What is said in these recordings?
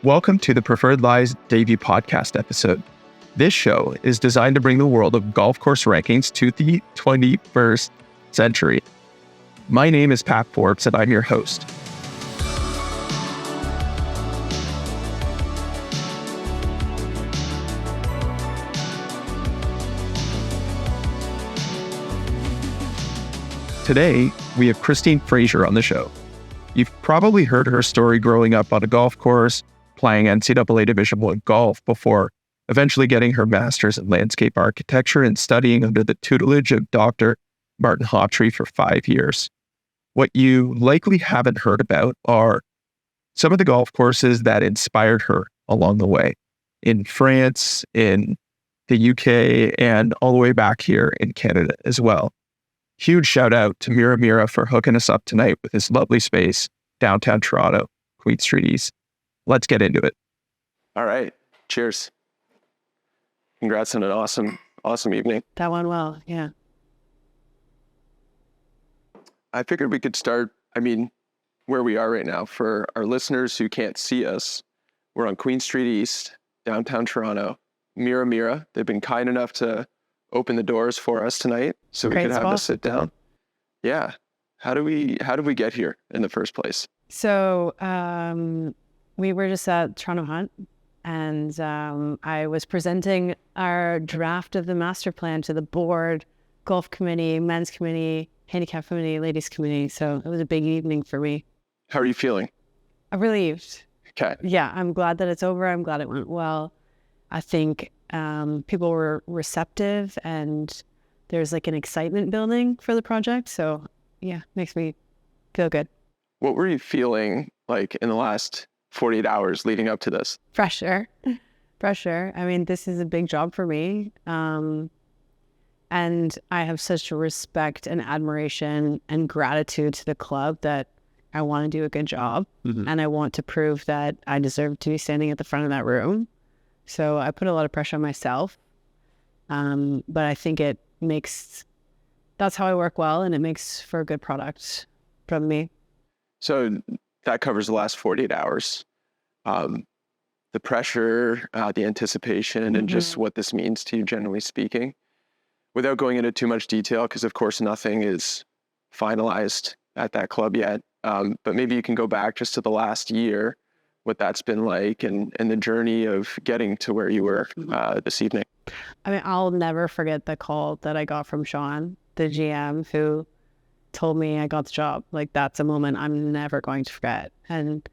Welcome to the Preferred Lies debut podcast episode. This show is designed to bring the world of golf course rankings to the 21st century. My name is Pat Forbes, and I'm your host. Today, we have Christine Fraser on the show. You've probably heard her story growing up on a golf course, playing NCAA Division I golf before eventually getting her master's in landscape architecture and studying under the tutelage of Dr. Martin Hawtree for 5 years. What you likely haven't heard about are some of the golf courses that inspired her along the way in France, in the UK, and all the way back here in Canada as well. Huge shout out to Mira for hooking us up tonight with this lovely space, downtown Toronto, Queen Street East. Let's get into it. All right. Cheers. Congrats on an awesome evening. That went well. Yeah. I figured we could start, where we are right now. For our listeners who can't see us, we're on Queen Street East, downtown Toronto. Mira, they've been kind enough to open the doors for us tonight so we could have a sit down. Yeah. How do we get here in the first place? So we were just at Toronto Hunt, and I was presenting our draft of the master plan to the board, golf committee, men's committee, handicap committee, ladies committee. So it was a big evening for me. How are you feeling? I'm relieved. Okay. Yeah, I'm glad that it's over. I'm glad it went well. I think people were receptive, and there's like an excitement building for the project. So yeah, makes me feel good. What were you feeling like in the last 48 hours leading up to this? Pressure. This is a big job for me. And I have such respect and admiration and gratitude to the club that I want to do a good job. Mm-hmm. And I want to prove that I deserve to be standing at the front of that room. So I put a lot of pressure on myself. But I think that's how I work well, and it makes for a good product from me. So that covers the last 48 hours. The pressure, the anticipation, mm-hmm. and just what this means to you, generally speaking. Without going into too much detail, because of course nothing is finalized at that club yet. But maybe you can go back just to the last year, what that's been like, and the journey of getting to where you were this evening. I'll never forget the call that I got from Sean, the GM, who told me I got the job. Like, that's a moment I'm never going to forget. And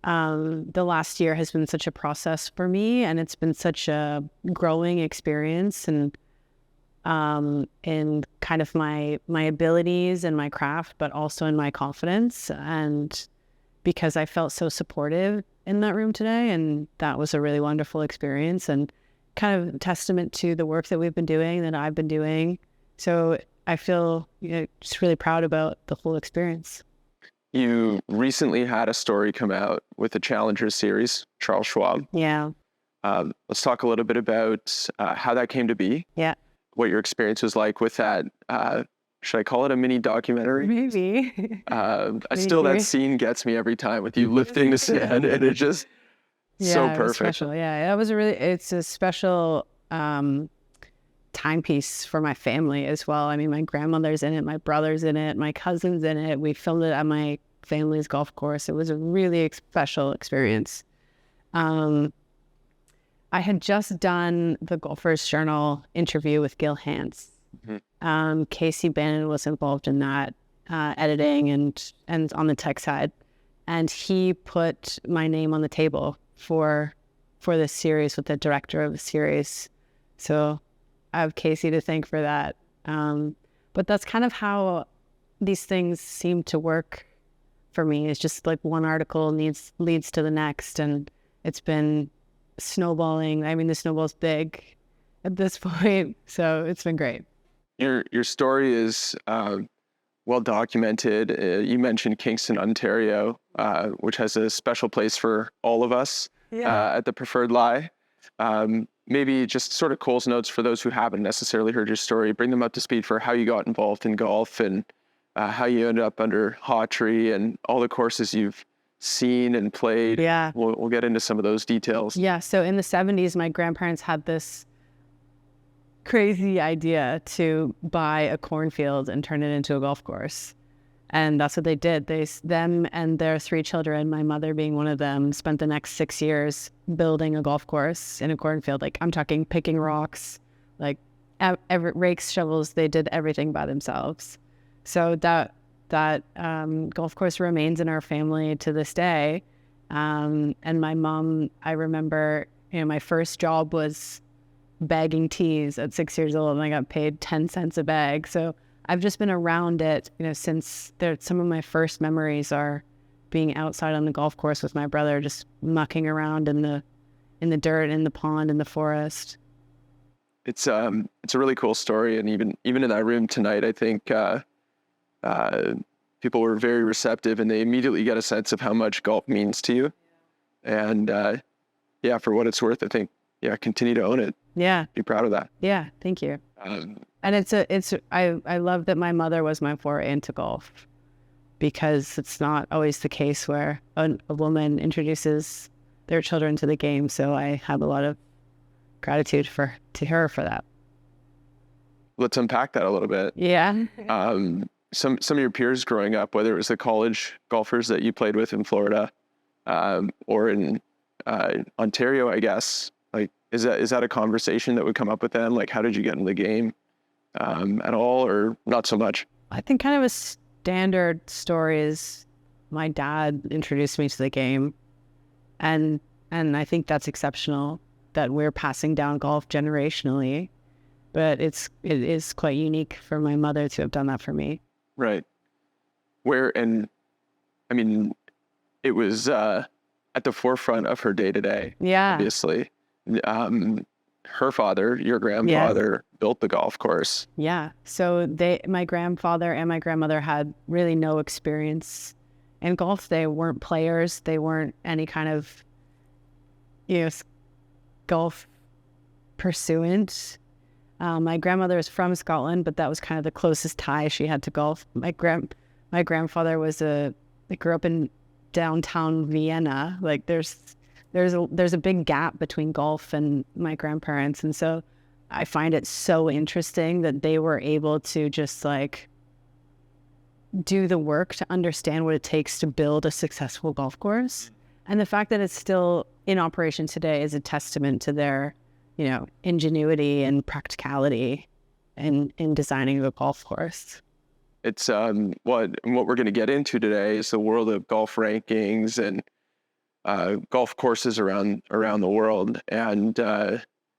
the last year has been such a process for me, and it's been such a growing experience, and in kind of my abilities and my craft, but also in my confidence. And because I felt so supportive in that room today, and that was a really wonderful experience, and kind of testament to the work that we've been doing, that I've been doing. So I feel just really proud about the whole experience. You recently had a story come out with the Challengers Series, Charles Schwab. Yeah. Let's talk a little bit about how that came to be. Yeah. What your experience was like with that. Should I call it a mini documentary? Maybe. That scene gets me every time with you lifting the sand, and it just so perfect. Was special. Yeah, that was it's a special timepiece for my family as well. My grandmother's in it, my brother's in it, my cousin's in it. We filmed it at my family's golf course. It was a really special experience. I had just done the Golfers Journal interview with Gil Hanse. Mm-hmm. Casey Bannon was involved in that, editing and on the tech side. And he put my name on the table for this series with the director of the series. So I have Casey to thank for that. But that's kind of how these things seem to work for me. It's just like one article leads to the next, and it's been snowballing. The snowball's big at this point, so it's been great. Your story is well documented. You mentioned Kingston, Ontario, which has a special place for all of us at the Preferred Lie. Maybe just sort of Cole's notes for those who haven't necessarily heard your story, bring them up to speed for how you got involved in golf and how you ended up under Hawtree and all the courses you've seen and played. Yeah. We'll get into some of those details. Yeah. So in the 70s, my grandparents had this crazy idea to buy a cornfield and turn it into a golf course. And that's what they did. Them and their 3 children, my mother being one of them, spent the next 6 years building a golf course in a cornfield. Like, I'm talking picking rocks, like rakes, shovels. They did everything by themselves. So that golf course remains in our family to this day. And my mom, I remember, my first job was bagging teas at 6 years old, and I got paid 10 cents a bag. So I've just been around it, since some of my first memories are being outside on the golf course with my brother, just mucking around in the dirt, in the pond, in the forest. It's a really cool story, and even in that room tonight, I think people were very receptive, and they immediately get a sense of how much golf means to you. And for what it's worth, I think continue to own it. Yeah, be proud of that. Yeah, thank you. And I love that my mother was my foray into golf, because it's not always the case where a woman introduces their children to the game. So I have a lot of gratitude to her for that. Let's unpack that a little bit. Yeah. Some of your peers growing up, whether it was the college golfers that you played with in Florida, or in Ontario, I guess, like, is that a conversation that would come up with them? Like, how did you get in the game at all, or not so much? I think kind of a standard story is my dad introduced me to the game, and I think that's exceptional that we're passing down golf generationally, but it is quite unique for my mother to have done that for me. Right. It was at the forefront of her day-to-day. Yeah. Obviously. Her father, your grandfather, built the golf course. Yeah. So my grandfather and my grandmother had really no experience in golf. They weren't players. They weren't any kind of, golf pursuant. My grandmother is from Scotland, but that was kind of the closest tie she had to golf. My grandfather grew up in downtown Vienna. Like, there's a big gap between golf and my grandparents, and so I find it so interesting that they were able to just like do the work to understand what it takes to build a successful golf course. And the fact that it's still in operation today is a testament to their ingenuity and practicality in designing a golf course. It's what we're going to get into today is the world of golf rankings and golf courses around the world. And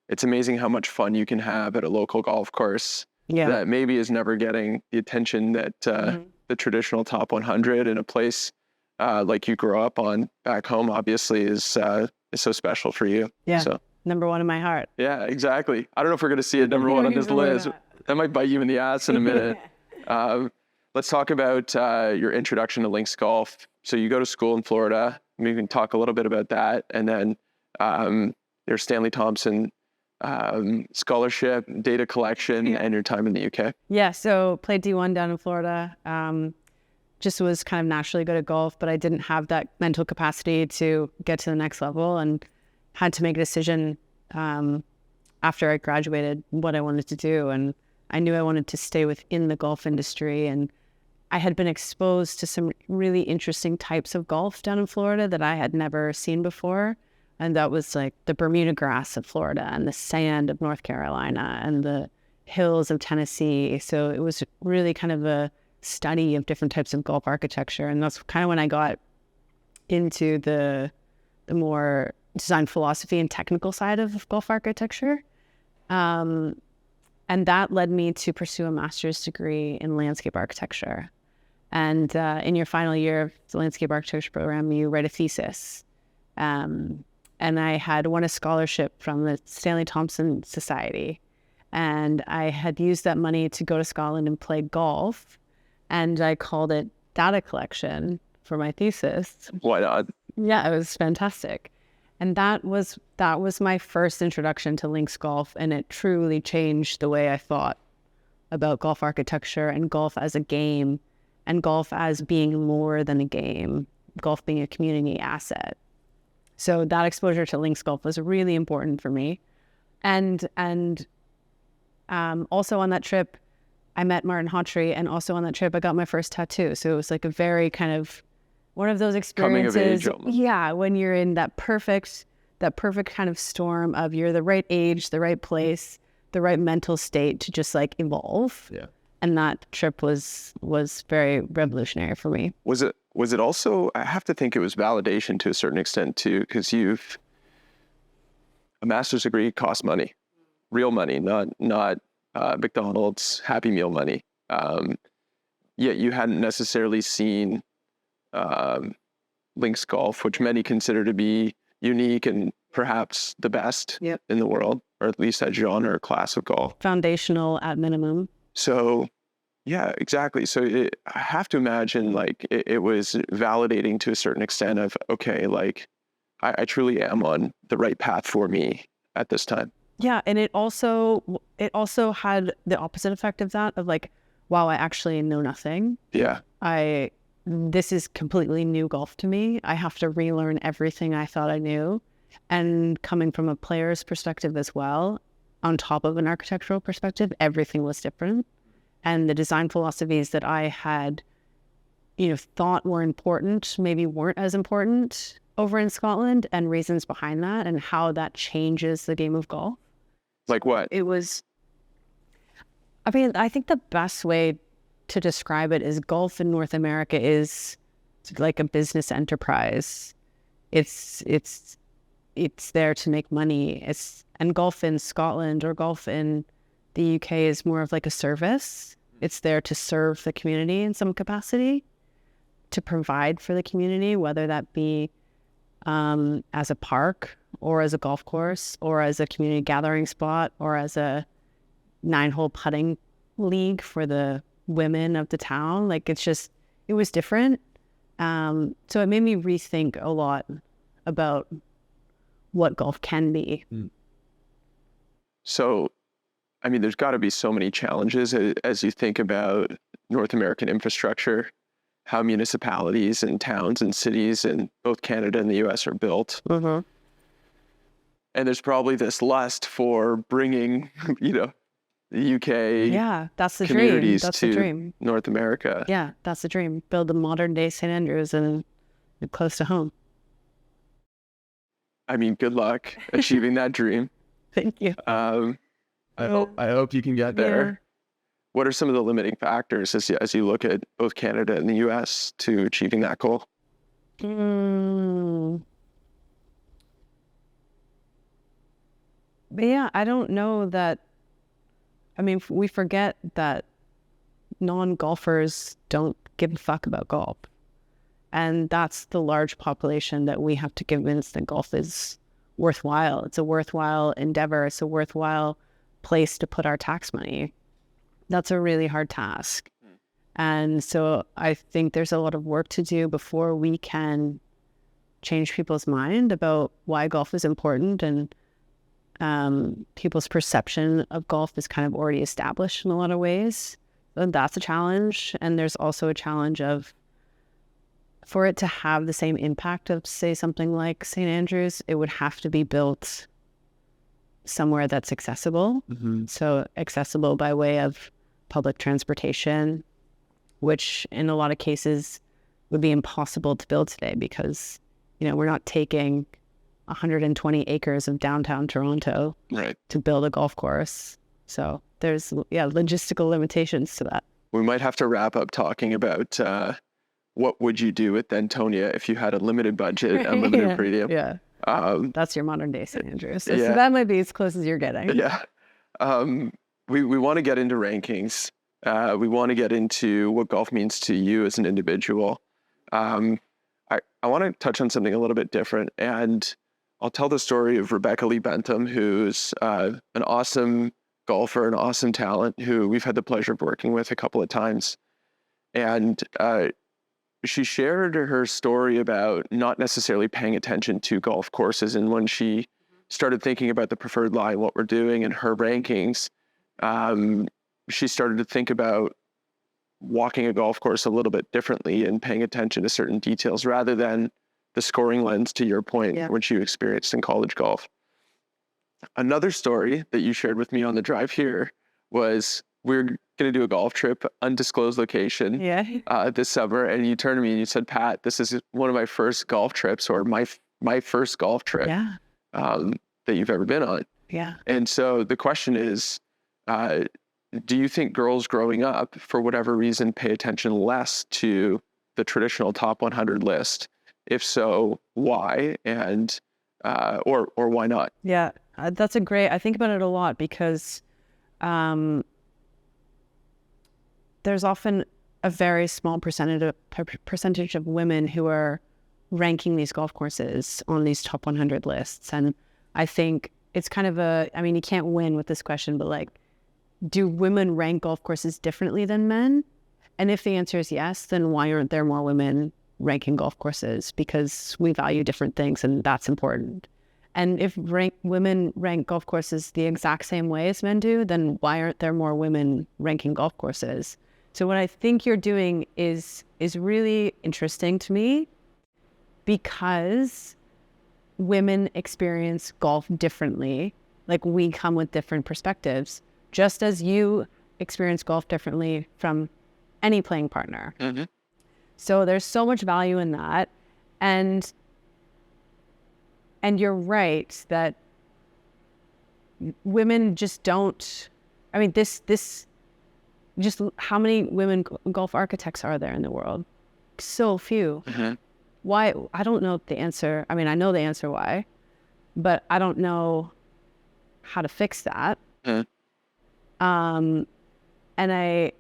it's amazing how much fun you can have at a local golf course that maybe is never getting the attention that the traditional top 100 in a place like you grew up on back home, obviously, is so special for you. Yeah. So. Number one in my heart. Yeah, exactly. I don't know if we're going to see it number one on this list. That might bite you in the ass in a minute. Let's talk about your introduction to links golf. So you go to school in Florida. We can talk a little bit about that. And then your Stanley Thompson scholarship, data collection, and your time in the UK. Yeah, so played D1 down in Florida. Just was kind of naturally good at golf, but I didn't have that mental capacity to get to the next level, and had to make a decision after I graduated what I wanted to do. And I knew I wanted to stay within the golf industry. And I had been exposed to some really interesting types of golf down in Florida that I had never seen before. And that was like the Bermuda grass of Florida and the sand of North Carolina and the hills of Tennessee. So it was really kind of a study of different types of golf architecture. And that's kind of when I got into the more design philosophy and technical side of golf architecture. And that led me to pursue a master's degree in landscape architecture. And in your final year of the landscape architecture program, you write a thesis. And I had won a scholarship from the Stanley Thompson Society. And I had used that money to go to Scotland and play golf. And I called it data collection for my thesis. Why not? Yeah, it was fantastic. And that was my first introduction to links golf, and it truly changed the way I thought about golf architecture and golf as a game, and golf as being more than a game. golf being a community asset. So that exposure to links golf was really important for me. And also on that trip, I met Martin Hawtree, and also on that trip, I got my first tattoo. So it was like a very kind of one of those experiences. Coming of age almost. Yeah, when you're in that perfect kind of storm of you're the right age, the right place, the right mental state to just like evolve. Yeah. And that trip was very revolutionary for me. Was it also, I have to think it was validation to a certain extent too, because a master's degree costs money, real money, not McDonald's Happy Meal money. Yet you hadn't necessarily seen links golf, which many consider to be unique and perhaps the best in the world, or at least that genre or class of golf. Foundational at minimum. So, yeah, exactly. So I have to imagine like it was validating to a certain extent of, okay, like I truly am on the right path for me at this time. Yeah, and it also had the opposite effect of that, of like, wow, I actually know nothing. Yeah. This is completely new golf to me. I have to relearn everything I thought I knew. And coming from a player's perspective as well, on top of an architectural perspective, everything was different. And the design philosophies that I had, thought were important, maybe weren't as important over in Scotland, and reasons behind that and how that changes the game of golf. Like what? I think the best way to describe it is golf in North America is like a business enterprise. It's there to make money. And golf in Scotland or golf in the UK is more of like a service. It's there to serve the community in some capacity, to provide for the community, whether that be as a park or as a golf course or as a community gathering spot or as a 9-hole putting league for the women of the town. Like it was different. So it made me rethink a lot about what golf can be. So, I mean, there's got to be so many challenges as you think about North American infrastructure, how municipalities and towns and cities in both Canada and the US are built. Mm-hmm. And there's probably this lust for bringing, the UK that's the communities dream. That's to the dream. North America. Yeah, that's the dream. Build a modern day St. Andrews and close to home. I mean, good luck achieving that dream. Thank you. I hope you can get there. Yeah. What are some of the limiting factors as you look at both Canada and the US to achieving that goal? But yeah, I don't know that. I mean, we forget that non-golfers don't give a fuck about golf. And that's the large population that we have to convince that golf is worthwhile. It's a worthwhile endeavor. It's a worthwhile place to put our tax money. That's a really hard task. And so I think there's a lot of work to do before we can change people's mind about why golf is important, and people's perception of golf is kind of already established in a lot of ways. And that's a challenge. And there's also a challenge of, for it to have the same impact of, say, something like St. Andrews, it would have to be built somewhere that's accessible. Mm-hmm. So accessible by way of public transportation, which in a lot of cases would be impossible to build today because, we're not taking 120 acres of downtown Toronto to build a golf course. So there's, logistical limitations to that. We might have to wrap up talking about what would you do with Dentonia if you had a limited budget, unlimited premium. Yeah. That's your modern day St. Andrews. So Yeah. that might be as close as you're getting. Yeah. We want to get into rankings. We want to get into what golf means to you as an individual. I want to touch on something a little bit different, and I'll tell the story of Rebecca Lee Bentham, who's an awesome golfer, an awesome talent who we've had the pleasure of working with a couple of times. And she shared her story about not necessarily paying attention to golf courses. And when she started thinking about the preferred lie, what we're doing, and her rankings, she started to think about walking a golf course a little bit differently and paying attention to certain details rather than the scoring lens, to your point, which you experienced in college golf. Another story that you shared with me on the drive here was we're going to do a golf trip, undisclosed location, this summer. And you turned to me and you said, Pat, this is one of my first golf trips, or my first golf trip that you've ever been on. Yeah. And so the question is, do you think girls growing up, for whatever reason, pay attention less to the traditional top 100 list? If so, why? And or why not? Yeah, that's a great. I think about it a lot because there's often a very small percentage of women who are ranking these golf courses on these top 100 lists, and I think it's kind of I mean, you can't win with this question, but like, do women rank golf courses differently than men? And if the answer is yes, then why aren't there more women ranking golf courses? Because we value different things, and that's important. And if women rank golf courses the exact same way as men do, then why aren't there more women ranking golf courses? So what I think you're doing is really interesting to me, because women experience golf differently. Like, we come with different perspectives, just as you experience golf differently from any playing partner. Mm-hmm. So there's so much value in that. And you're right that women just don't, I mean, this just how many women golf architects are there in the world? So few. Mm-hmm. Why? I don't know the answer. I mean, I know the answer why, but I don't know how to fix that. Mm-hmm. And I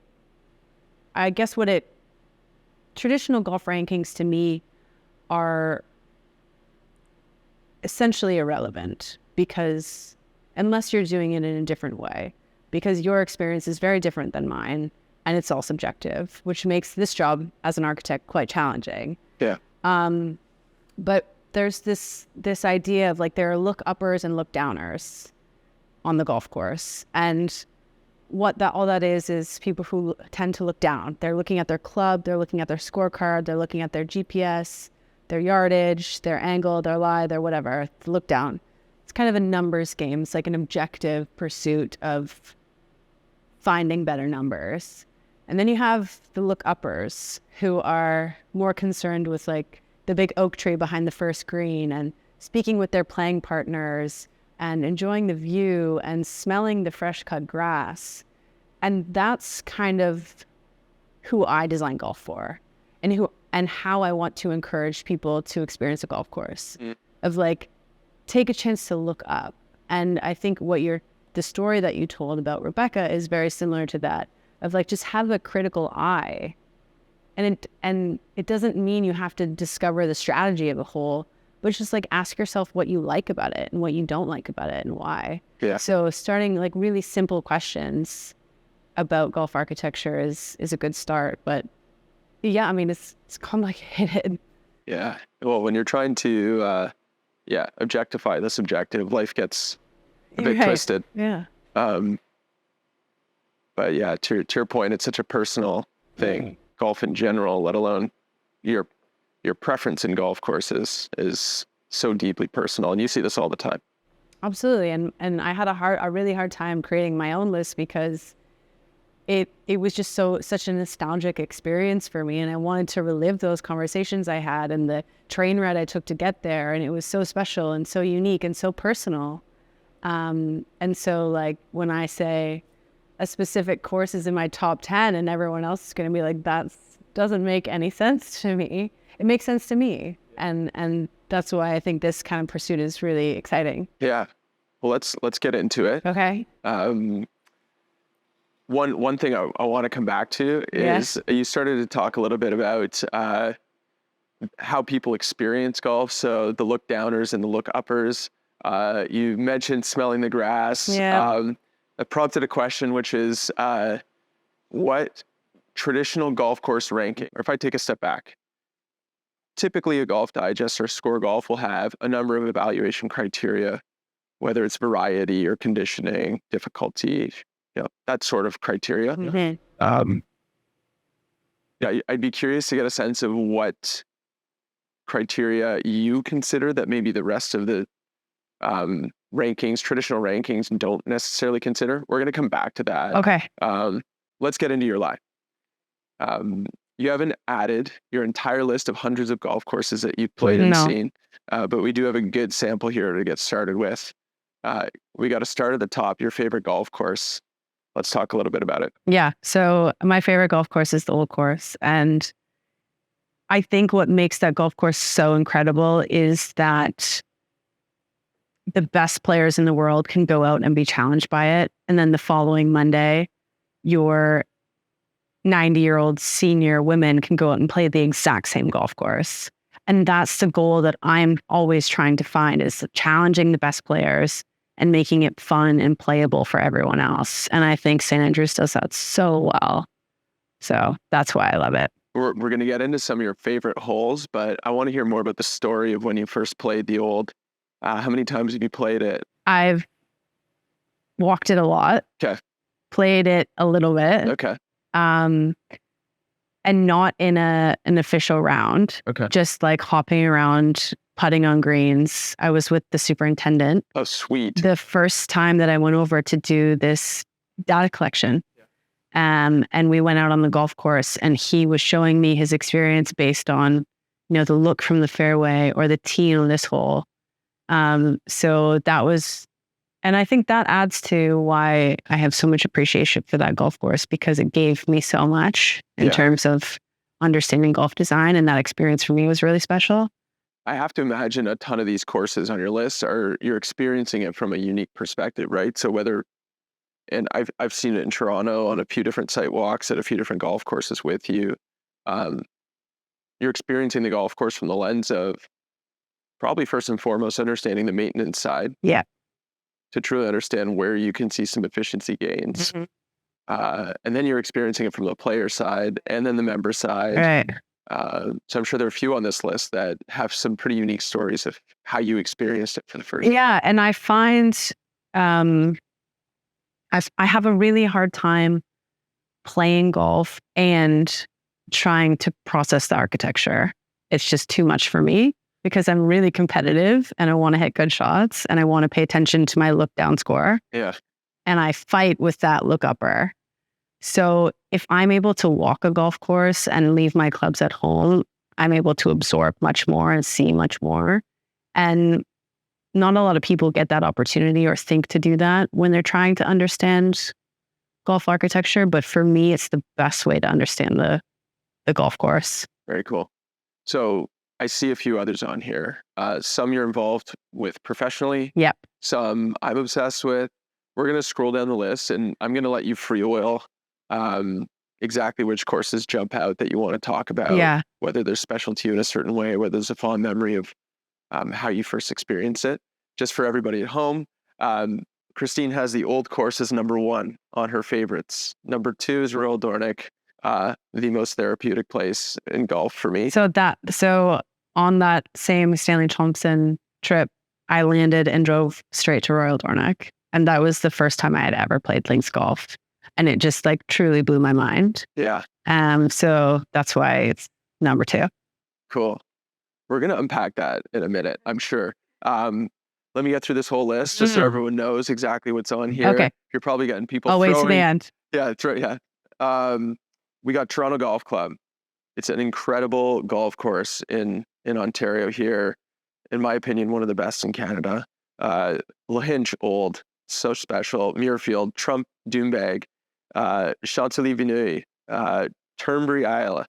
guess traditional golf rankings to me are essentially irrelevant, because unless you're doing it in a different way, because your experience is very different than mine, and it's all subjective, which makes this job as an architect quite challenging. Yeah. But there's this idea of like, there are look uppers and look downers on the golf course, and all that is people who tend to look down. They're looking at their club, they're looking at their scorecard, they're looking at their GPS, their yardage, their angle, their lie, their whatever. Look down. It's kind of a numbers game. It's like an objective pursuit of finding better numbers. And then you have the look uppers, who are more concerned with like the big oak tree behind the first green, and speaking with their playing partners, and enjoying the view, and smelling the fresh cut grass. And that's kind of who I design golf for, and how I want to encourage people to experience a golf course. Of like, take a chance to look up. And I think the story that you told about Rebecca is very similar to that, of like, just have a critical eye. And it doesn't mean you have to discover the strategy of a hole, but just like, ask yourself what you like about it and what you don't like about it and why. Yeah. So starting like really simple questions about golf architecture is a good start. But yeah, I mean, it's complicated. Yeah. Well, when you're trying to objectify the subjective, life gets a bit twisted. Yeah. But yeah, to your point, it's such a personal thing. Golf in general, let alone your preference in golf courses, is so deeply personal, and you see this all the time. Absolutely. And I had a really hard time creating my own list, because it was just such a nostalgic experience for me, and I wanted to relive those conversations I had and the train ride I took to get there, and it was so special and so unique and so personal. And so like, when I say a specific course is in my top 10 and everyone else is going to be like, that doesn't make any sense to me. It makes sense to me. And that's why I think this kind of pursuit is really exciting. Yeah. Well, let's get into it. Okay. One thing I want to come back to is you started to talk a little bit about how people experience golf. So the look downers and the look uppers. You mentioned smelling the grass. Yeah. It prompted a question, which is what traditional golf course ranking, or if I take a step back, typically a Golf Digest or Score Golf will have a number of evaluation criteria, whether it's variety or conditioning, difficulty, that sort of criteria. Mm-hmm. Yeah, I'd be curious to get a sense of what criteria you consider that maybe the rest of the traditional rankings don't necessarily consider. We're going to come back to that. Okay. Let's get into your life. You haven't added your entire list of hundreds of golf courses that you've played and seen, but we do have a good sample here to get started with. We got to start at the top, your favorite golf course. Let's talk a little bit about it. Yeah. So my favorite golf course is the Old Course. And I think what makes that golf course so incredible is that the best players in the world can go out and be challenged by it. And then the following Monday, your 90-year-old senior women can go out and play the exact same golf course. And that's the goal that I'm always trying to find, is challenging the best players and making it fun and playable for everyone else. And I think St. Andrews does that so well. So that's why I love it. We're going to get into some of your favorite holes, but I want to hear more about the story of when you first played the Old. How many times have you played it? I've walked it a lot. Okay. Played it a little bit. Okay. And not in an official round. Okay. Just like hopping around, putting on greens. I was with the superintendent. Oh, sweet. The first time that I went over to do this data collection. And we went out on the golf course, and he was showing me his experience based on, the look from the fairway or the tee on this hole. So that was, and I think that adds to why I have so much appreciation for that golf course, because it gave me so much in terms of understanding golf design, and that experience for me was really special. I have to imagine a ton of these courses on your list you're experiencing it from a unique perspective, right? So and I've seen it in Toronto on a few different site walks at a few different golf courses with you. You're experiencing the golf course from the lens of probably first and foremost understanding the maintenance side. Yeah. To truly understand where you can see some efficiency gains. Mm-hmm. And then you're experiencing it from the player side and then the member side. Right. So I'm sure there are a few on this list that have some pretty unique stories of how you experienced it for the first time. Yeah. And I find I have a really hard time playing golf and trying to process the architecture. It's just too much for me, because I'm really competitive and I want to hit good shots and I want to pay attention to my look down score. Yeah. And I fight with that look upper. So if I'm able to walk a golf course and leave my clubs at home, I'm able to absorb much more and see much more. And not a lot of people get that opportunity or think to do that when they're trying to understand golf architecture. But for me, it's the best way to understand the golf course. Very cool. So I see a few others on here. Some you're involved with professionally. Yep. Some I'm obsessed with. We're going to scroll down the list, and I'm going to let you freewheel exactly which courses jump out that you want to talk about. Yeah. Whether they're special to you in a certain way, whether there's a fond memory of how you first experienced it. Just for everybody at home, Christine has the Old Course as number 1 on her favorites. Number 2 is Royal Dornoch, the most therapeutic place in golf for me. So on that same Stanley Thompson trip, I landed and drove straight to Royal Dornoch. And that was the first time I had ever played links golf. And it just truly blew my mind. Yeah. So that's why it's number 2. Cool. We're going to unpack that in a minute, I'm sure. Let me get through this whole list just so everyone knows exactly what's on here. Okay. You're probably getting people I'll wait to the end. Yeah, that's right. Yeah. We got Toronto Golf Club. It's an incredible golf course in Ontario here. In my opinion, one of the best in Canada. Lahinch Old, so special. Muirfield, Trump Doombag, Chantilly Vineuil, Turnberry Isle,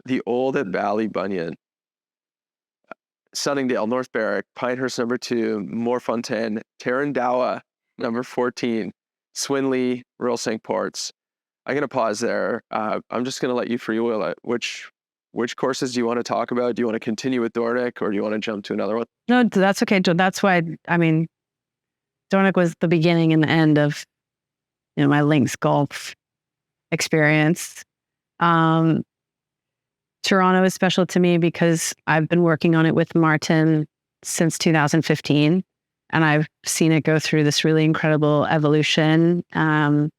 the Old at Ballybunion, Sunningdale, North Berwick, Pinehurst number 2, Moorfontaine, Tarandawa number 14, Swinley, Royal St. Ports. I'm going to pause there. I'm just going to let you freewheel it. Which courses do you want to talk about? Do you want to continue with Dornoch, or do you want to jump to another one? No, that's okay. That's why, Dornoch was the beginning and the end of, my links golf experience. Toronto is special to me because I've been working on it with Martin since 2015, and I've seen it go through this really incredible evolution, and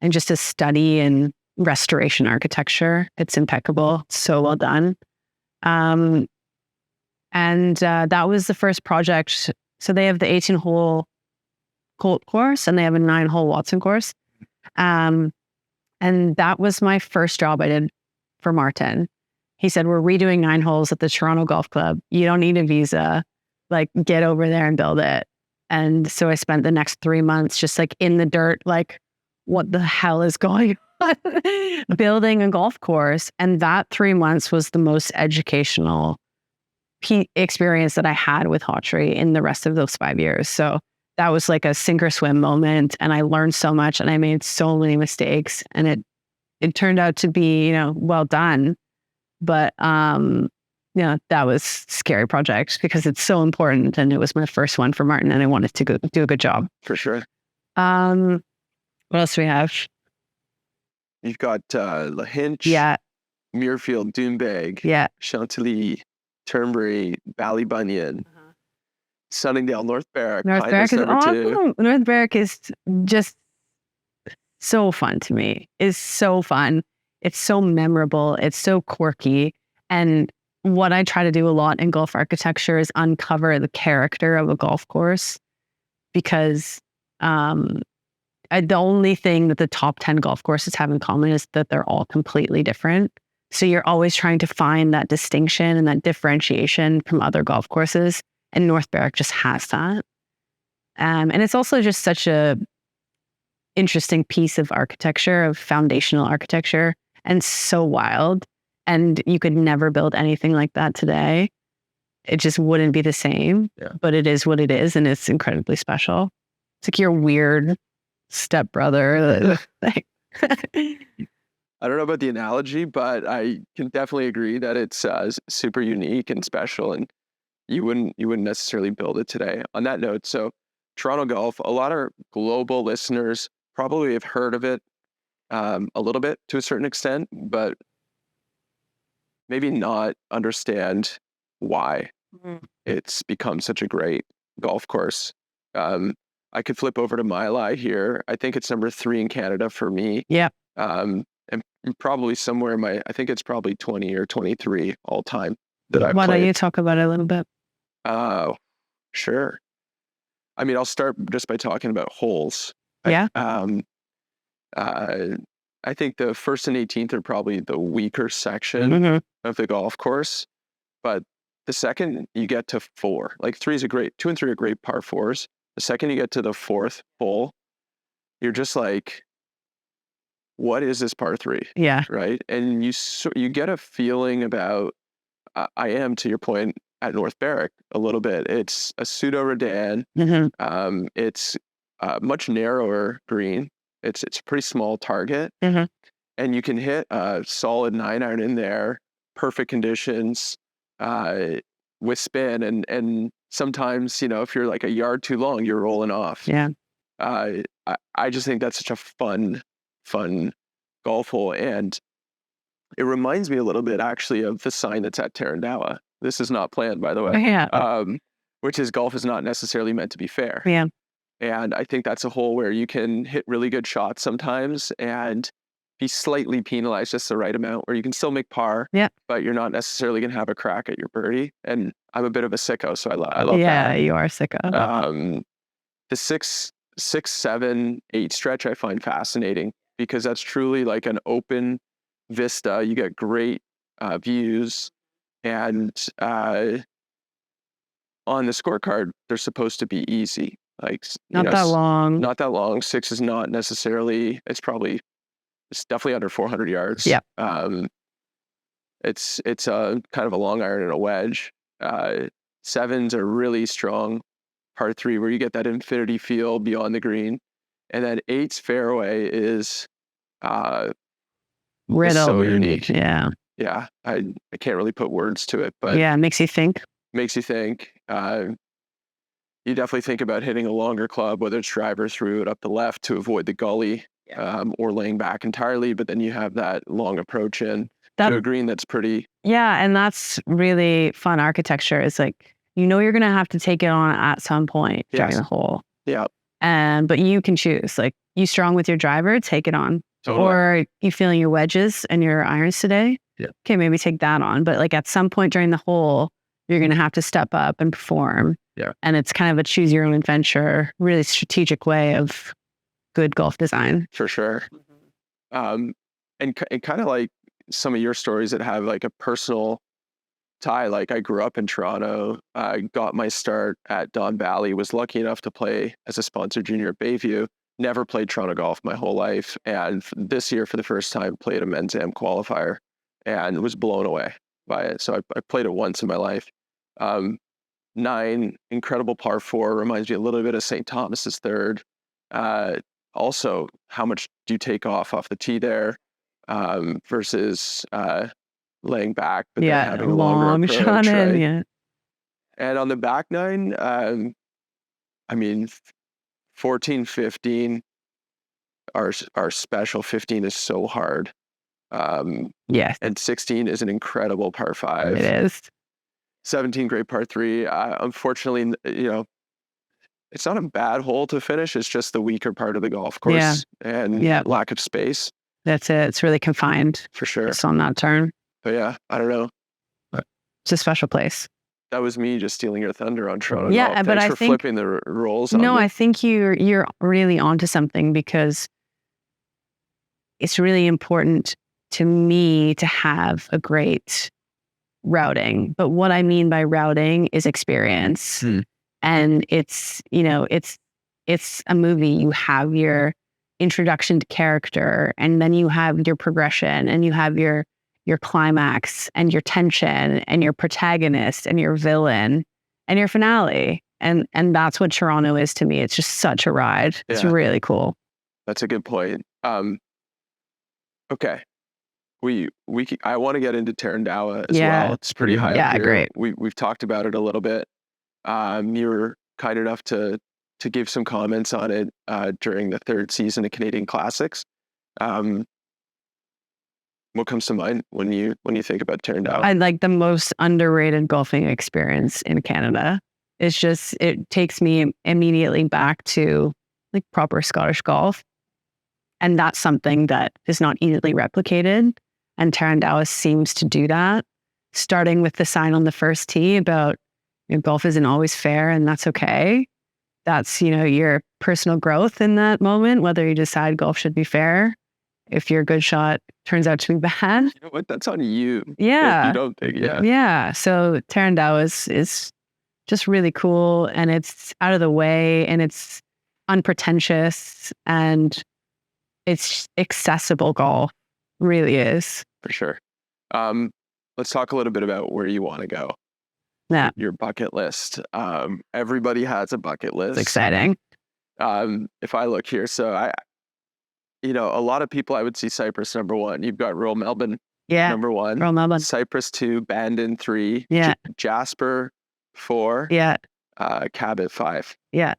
just a study and restoration architecture. It's impeccable. It's so well done. And that was the first project. So they have the 18-hole Colt course and they have a 9-hole Watson course. And that was my first job I did for Martin. He said, we're redoing 9 holes at the Toronto Golf Club. You don't need a visa. Like, get over there and build it. And so I spent the next 3 months just like in the dirt, like, what the hell is going on? Building a golf course. And that 3 months was the most educational experience that I had with Hawtree in the rest of those 5 years. So that was like a sink or swim moment. And I learned so much and I made so many mistakes. And it turned out to be, you know, well done. But you know, that was a scary project because it's so important. And it was my first one for Martin and I wanted to do a good job. For sure. What else do we have? You've got La Hinch, Yeah. Muirfield, Doonbeg, Yeah. Chantilly, Turnberry, Ballybunion, Sunningdale, North Berwick. North Berwick is awesome. North Berwick is just so fun to me. It's so fun. It's so memorable. It's so quirky. And what I try to do a lot in golf architecture is uncover the character of a golf course, because the only thing that the top 10 golf courses have in common is that they're all completely different. So you're always trying to find that distinction and that differentiation from other golf courses. And North Berwick just has that. And it's also just such a interesting piece of architecture, of foundational architecture, and so wild. And you could never build anything like that today. It just wouldn't be the same. Yeah. But it is what it is, and it's incredibly special. It's like your weird stepbrother. I don't know about the analogy, but I can definitely agree that it's super unique and special, and you wouldn't necessarily build it today. On that note, so Toronto Golf, a lot of global listeners probably have heard of it a little bit to a certain extent, but maybe not understand why it's become such a great golf course. I could flip over to Mile High here. I think it's number 3 in Canada for me. Yeah. And probably somewhere I think it's probably 20 or 23 all time that I've Why played. don't you talk about it a little bit? Oh, sure. I mean, I'll start just by talking about holes. Yeah. I think the 1st and 18th are probably the weaker section of the golf course, but the second you get to 4, like 2 and 3 are great par 4s. The second you get to the 4th hole, you're just like, what is this par 3? Yeah. Right. And you get a feeling about, I am, to your point, at North Berwick a little bit. It's a pseudo Redan. It's a much narrower green. It's a pretty small target, and you can hit a solid 9-iron in there, perfect conditions, with spin, and sometimes, you know, if you're like a yard too long, you're rolling off. Yeah. I just think that's such a fun golf hole, and it reminds me a little bit actually of the sign that's at Tarandawa. This is not planned, by the way. Yeah. Which is, golf is not necessarily meant to be fair. Yeah. And I think that's a hole where you can hit really good shots sometimes and be slightly penalized just the right amount, where you can still make par, but you're not necessarily going to have a crack at your birdie. And I'm a bit of a sicko, so I love that. Yeah, you are a sicko. The 6, 7, 8 stretch I find fascinating, because that's truly like an open vista. You get great views, and on the scorecard, they're supposed to be easy. Like, not that long. Not that long. 6 is not necessarily. It's definitely under 400 yards. Yeah. It's a kind of a long iron and a wedge. 7s are really strong, par 3, where you get that infinity feel beyond the green, and then 8's fairway is riddled. So unique. Yeah. Yeah. I can't really put words to it, but yeah, it makes you think. You definitely think about hitting a longer club, whether it's driver through it up the left to avoid the gully, or laying back entirely. But then you have that long approach in to a green that's pretty. Yeah, and that's really fun architecture. It's like, you know, you're going to have to take it on at some point during the hole. Yeah. But you can choose. Like, you strong with your driver, take it on. Totally. Or you feeling your wedges and your irons today? Yeah. Okay, maybe take that on. But like at some point during the hole, you're going to have to step up and perform. Yeah. And it's kind of a choose your own adventure, really strategic way of good golf design. For sure. And kind of like some of your stories that have like a personal tie. Like I grew up in Toronto. I got my start at Don Valley, was lucky enough to play as a sponsored junior at Bayview. Never played Toronto golf my whole life. And this year, for the first time, played a men's am qualifier and was blown away by it. So I played it once in my life. 9, incredible par 4, reminds me a little bit of St. Thomas's third. Also, how much do you take off the tee there versus laying back, but then having a longer approach, shot in, right? yeah. And on the back 9, I mean, 14, 15 are special. 15 is so hard. Yes, And 16 is an incredible par 5. it is. 17, great par 3. Unfortunately, it's not a bad hole to finish. It's just the weaker part of the golf course and lack of space. That's it. It's really confined. For sure. It's on that turn. But yeah, I don't know. It's a special place. That was me just stealing your thunder on Toronto Yeah, golf. but Thanks I for think flipping the roles on no, me. I think you're really onto something, because it's really important to me to have a great routing. But what I mean by routing is experience. And it's a movie. You have your introduction to character, and then you have your progression, and you have your climax and your tension and your protagonist and your villain and your finale. And that's what Toronto is to me. It's just such a ride. It's really cool. That's a good point. Okay. I want to get into Tarandawa as well. It's pretty high up here. Great. We've talked about it a little bit. You were kind enough to give some comments on it during the 3rd season of Canadian Classics. What comes to mind when you think about Tarandawa? I like the most underrated golfing experience in Canada. It's just, it takes me immediately back to like proper Scottish golf. And that's something that is not easily replicated. And Tarandawa seems to do that, starting with the sign on the first tee about golf isn't always fair, and that's okay. That's, your personal growth in that moment, whether you decide golf should be fair. If your good shot turns out to be bad. You know what? That's on you. Yeah. If you don't think, Yeah. So Tarandawa is just really cool, and it's out of the way, and it's unpretentious, and it's accessible golf. Really is. For sure. Let's talk a little bit about where you want to go. Yeah. Your bucket list. Everybody has a bucket list. It's exciting. If I look here, so a lot of people, I would see Cyprus number 1. You've got Royal Melbourne number 1. Royal Melbourne. Cyprus 2, Bandon 3. Yeah. Jasper 4. Yeah. Cabot 5. Yeah.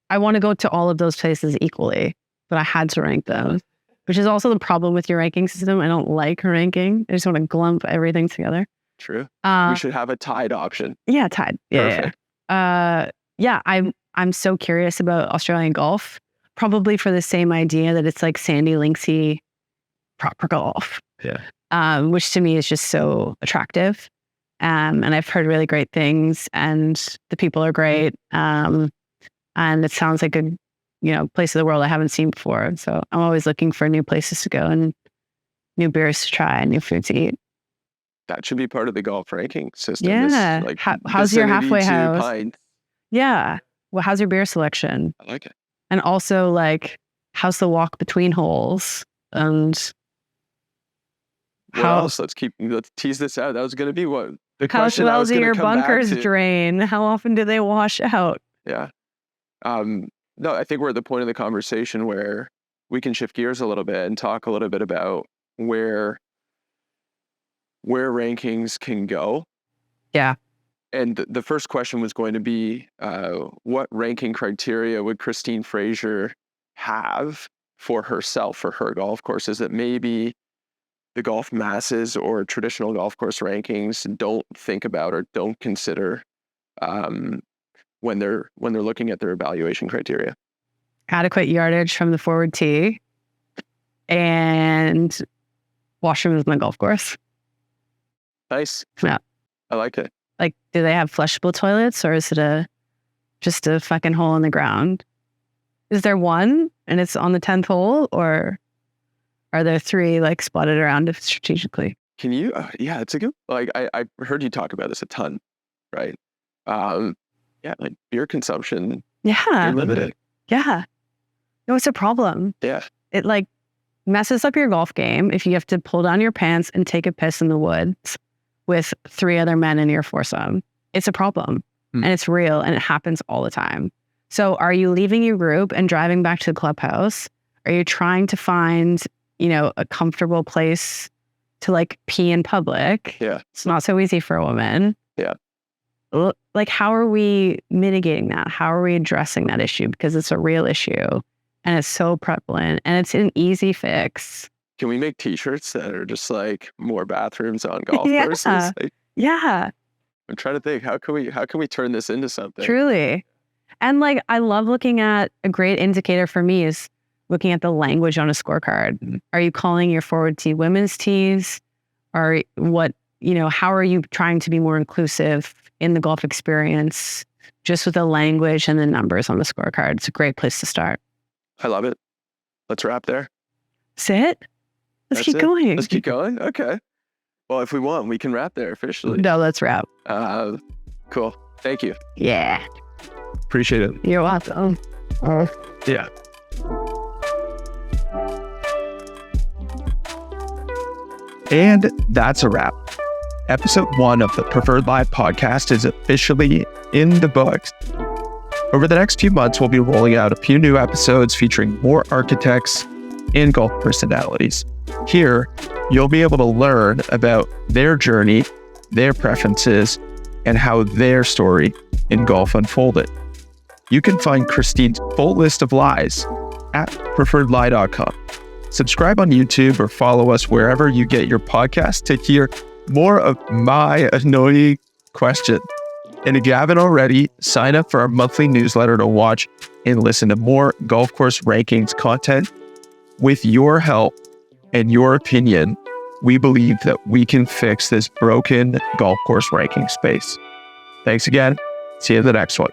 I want to go to all of those places equally, but I had to rank those, which is also the problem with your ranking system. I don't like ranking. I just want to glump everything together. True. We should have a tied option. Yeah, tied. Yeah. Perfect. I'm so curious about Australian golf, probably for the same idea that it's like sandy, linksy, proper golf. Yeah. Which to me is just so attractive. And I've heard really great things, and the people are great. And it sounds like a place of the world I haven't seen before. So I'm always looking for new places to go and new beers to try and new food to eat. That should be part of the golf ranking system. Yeah. How's your halfway house? Pints. Yeah. Well, how's your beer selection? I like it. And also, like, how's the walk between holes? And what else? Let's tease this out. That was going to be what the question how I was well do going to your come back bunkers to. drain? How often do they wash out? Yeah. No, I think we're at the point of the conversation where we can shift gears a little bit and talk a little bit about where rankings can go. Yeah. And the first question was going to be, what ranking criteria would Christine Fraser have for herself, for her golf courses, that maybe the golf masses or traditional golf course rankings don't think about or don't consider when they're looking at their evaluation criteria? Adequate yardage from the forward tee. and washrooms on the golf course. Nice. Yeah. I like it. Like, do they have flushable toilets, or is it just a fucking hole in the ground? Is there one and it's on the 10th hole, or are there 3 like spotted around it strategically? Can you? Yeah, it's a good. Like I heard you talk about this a ton, right? Yeah, like beer consumption. Yeah. You're limited. Yeah. No, it's a problem. Yeah. It like messes up your golf game if you have to pull down your pants and take a piss in the woods with 3 other men in your foursome. It's a problem and it's real and it happens all the time. So are you leaving your group and driving back to the clubhouse? Are you trying to find, a comfortable place to like pee in public? Yeah. It's not so easy for a woman. Yeah. Like, how are we mitigating that? How are we addressing that issue? Because it's a real issue and it's so prevalent and it's an easy fix. Can we make t-shirts that are just like more bathrooms on golf courses? Like, Yeah. I'm trying to think, how can we turn this into something? Truly. And like, I love looking at a great indicator for me is looking at the language on a scorecard. Are you calling your forward tee women's tees? Or what, how are you trying to be more inclusive in the golf experience just with the language and the numbers on the scorecard? It's a great place to start. I love it. Let's wrap there. Sit. Let's keep going. Let's keep going. Okay. Well, if we want, we can wrap there officially. No, let's wrap. Cool. Thank you. Yeah. Appreciate it. You're welcome. Yeah. And that's a wrap. Episode 1 of the Preferred Live podcast is officially in the books. Over the next few months, we'll be rolling out a few new episodes featuring more architects and golf personalities. Here, you'll be able to learn about their journey, their preferences, and how their story in golf unfolded. You can find Christine's full list of lies at preferredlie.com. Subscribe on YouTube or follow us wherever you get your podcast to hear more of my annoying questions. And if you haven't already, sign up for our monthly newsletter to watch and listen to more golf course rankings content. With your help and your opinion, we believe that we can fix this broken golf course ranking space. Thanks again. See you in the next one.